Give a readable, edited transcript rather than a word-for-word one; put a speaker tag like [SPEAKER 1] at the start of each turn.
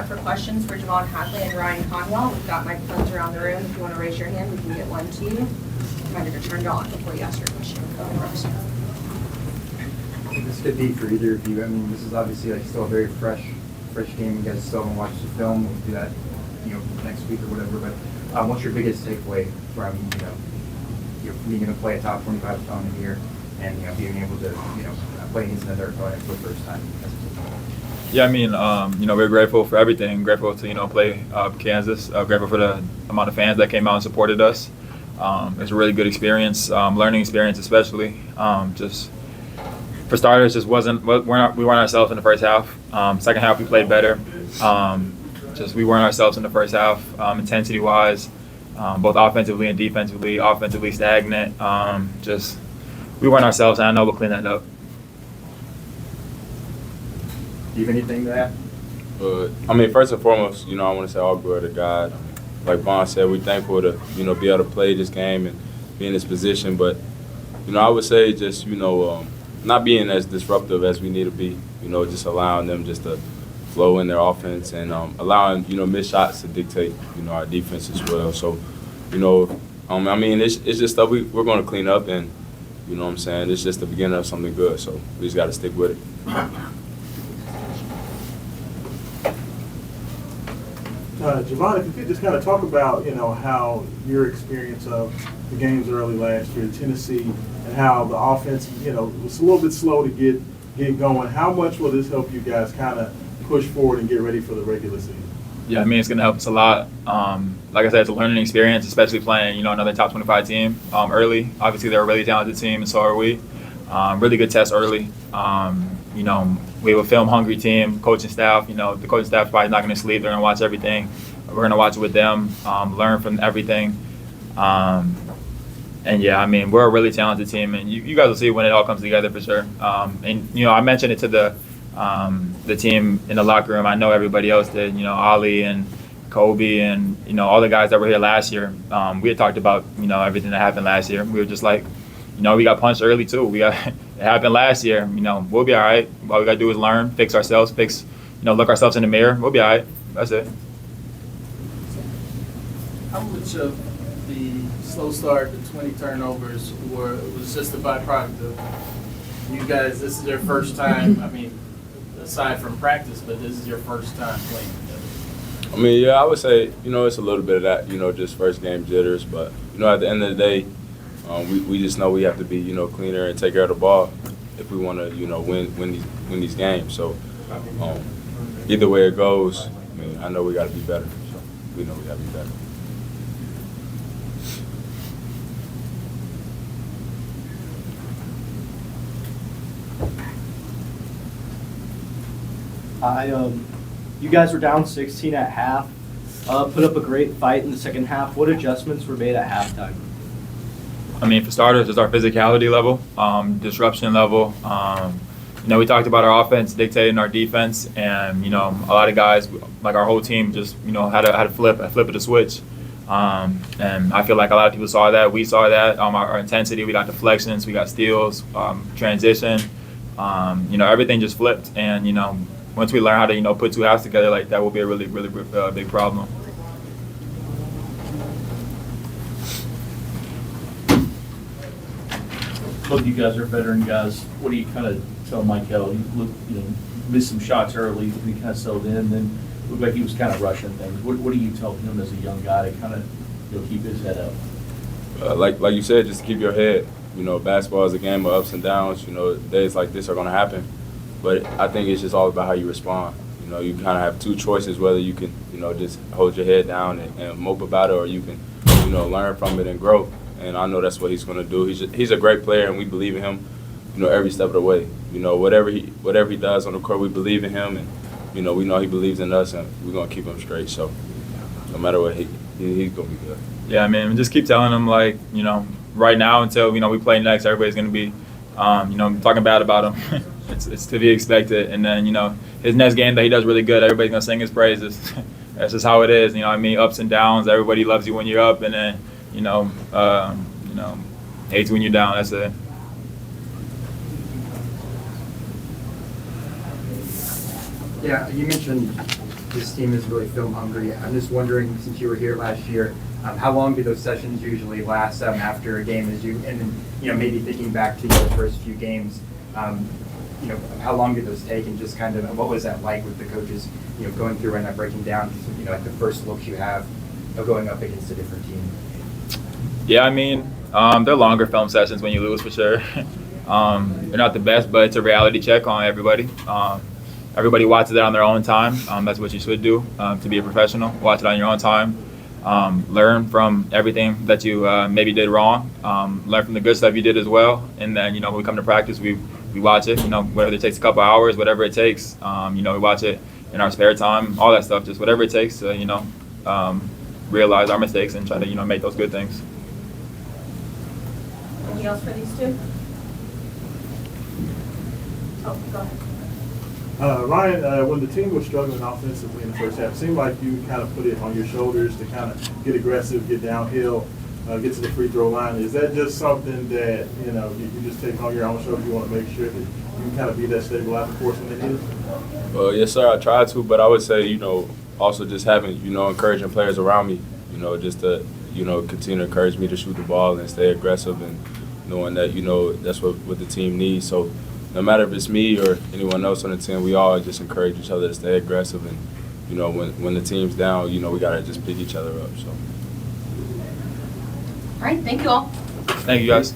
[SPEAKER 1] For questions for Javon Hadley and Ryan Conwell, we've got microphones around the room. If you want to raise your hand, we can get one to you. Reminder to turn it on before you ask your question.
[SPEAKER 2] This could be for either of you. I mean, this is obviously like still a very fresh game. You guys still haven't watched the film. We'll do that, next week or whatever. But what's your biggest takeaway from you're being able to play a top 25 opponent here and being able to play against another opponent for the first time?
[SPEAKER 3] Yeah, I mean, we're grateful for everything. Grateful to play Kansas. Grateful for the amount of fans that came out and supported us. It's a really good experience, learning experience especially. Just for starters, we weren't ourselves in the first half. Second half we played better. We weren't ourselves in the first half, intensity wise, both offensively and defensively. Offensively stagnant. We weren't ourselves, and I know we'll clean that up.
[SPEAKER 2] Do you have anything to add?
[SPEAKER 4] First and foremost, I want to say all glory to God. Like Vaughn said, we're thankful to, be able to play this game and be in this position. But, I would say just, not being as disruptive as we need to be, just allowing them just to flow in their offense and allowing, missed shots to dictate, our defense as well. So, it's just stuff we're going to clean up and, it's just the beginning of something good. So we just got to stick with it.
[SPEAKER 5] Javon, if you could just kind of talk about, how your experience of the games early last year, Tennessee, and how the offense, was a little bit slow to get going. How much will this help you guys kind of push forward and get ready for the regular season?
[SPEAKER 3] Yeah, it's going to help us a lot. Like I said, it's a learning experience, especially playing, another top 25 team early. Obviously, they're a really talented team, and so are we. Really good test early. We have a film-hungry team, coaching staff. The coaching staff's probably not going to sleep. They're going to watch everything. We're going to watch it with them, learn from everything. We're a really talented team, and you guys will see when it all comes together for sure. I mentioned it to the team in the locker room. I know everybody else did. Ali and Kobe and all the guys that were here last year. We had talked about everything that happened last year. We were just like, we got punched early too. It happened last year. We'll be all right. All we got to do is learn, fix ourselves, look ourselves in the mirror. We'll be all right. That's it.
[SPEAKER 6] How much of the slow start, the 20 turnovers, was just a byproduct of you guys? This is your first time, aside from practice, but this is your first time playing together.
[SPEAKER 4] I would say, it's a little bit of that, just first game jitters. But, at the end of the day, we just know we have to be, cleaner and take care of the ball if we want to, win these games. So either way it goes, I know we got to be better. So we know we got to be better.
[SPEAKER 7] You guys were down 16 at half, put up a great fight in the second half. What adjustments were made at halftime?
[SPEAKER 3] For starters, it's our physicality level, disruption level. We talked about our offense dictating our defense, and a lot of guys, like our whole team, just had a flip of the switch. And I feel like a lot of people saw that. We saw that. Our intensity, we got deflections, we got steals, transition. Everything just flipped, and once we learn how to put two halves together like that, will be a really big problem.
[SPEAKER 8] Both of you guys are veteran guys. What do you kind of tell Michael? You missed some shots early, and he kind of settled in, then looked like he was kind of rushing things. What do you tell him as a young guy to kind of keep his head up?
[SPEAKER 4] Like you said, just keep your head. Basketball is a game of ups and downs. Days like this are going to happen. But I think it's just all about how you respond. You kind of have two choices, whether you can, just hold your head down and mope about it, or you can, learn from it and grow. And I know that's what he's going to do. He's a great player, and we believe in him, every step of the way. Whatever he does on the court, we believe in him, and, we know he believes in us, and we're going to keep him straight. So no matter what, he's going to be good.
[SPEAKER 3] Yeah, just keep telling him, right now until, we play next, everybody's going to be, talking bad about him. It's to be expected. And then, his next game that he does really good, everybody's going to sing his praises. That's just how it is. Ups and downs. Everybody loves you when you're up, and then, hates when you're down. That's it.
[SPEAKER 2] Yeah, you mentioned this team is really film hungry. I'm just wondering, since you were here last year, how long do those sessions usually last after a game? And then, maybe thinking back to your first few games, how long did those take, and just kind of what was that like with the coaches, going through and breaking down, like the first looks you have of going up against a different team?
[SPEAKER 3] Yeah, I mean, they're longer film sessions when you lose for sure. They're not the best, but it's a reality check on everybody. Everybody watches it on their own time. That's what you should do to be a professional. Watch it on your own time. Learn from everything that you maybe did wrong. Learn from the good stuff you did as well. And then, when we come to practice, we watch it, whether it takes a couple hours, whatever it takes. We watch it in our spare time, all that stuff, just whatever it takes to, realize our mistakes and try to, make those good things.
[SPEAKER 1] Anything else for these two? Oh, go ahead.
[SPEAKER 5] Ryan, when the team was struggling offensively in the first half, it seemed like you kind of put it on your shoulders to kind of get aggressive, get downhill, get to the free throw line. Is that just something that, you just take on your own shoulders? You want to make sure that you can kind of be that stable out the course when they need it?
[SPEAKER 4] Well, yes, sir, I try to, but I would say, also just having, encouraging players around me, just to, continue to encourage me to shoot the ball and stay aggressive, and knowing that, that's what the team needs. So no matter if it's me or anyone else on the team, we all just encourage each other to stay aggressive. And, when the team's down, we got to just pick each other up. So.
[SPEAKER 1] All right, thank you all.
[SPEAKER 3] Thank you, guys.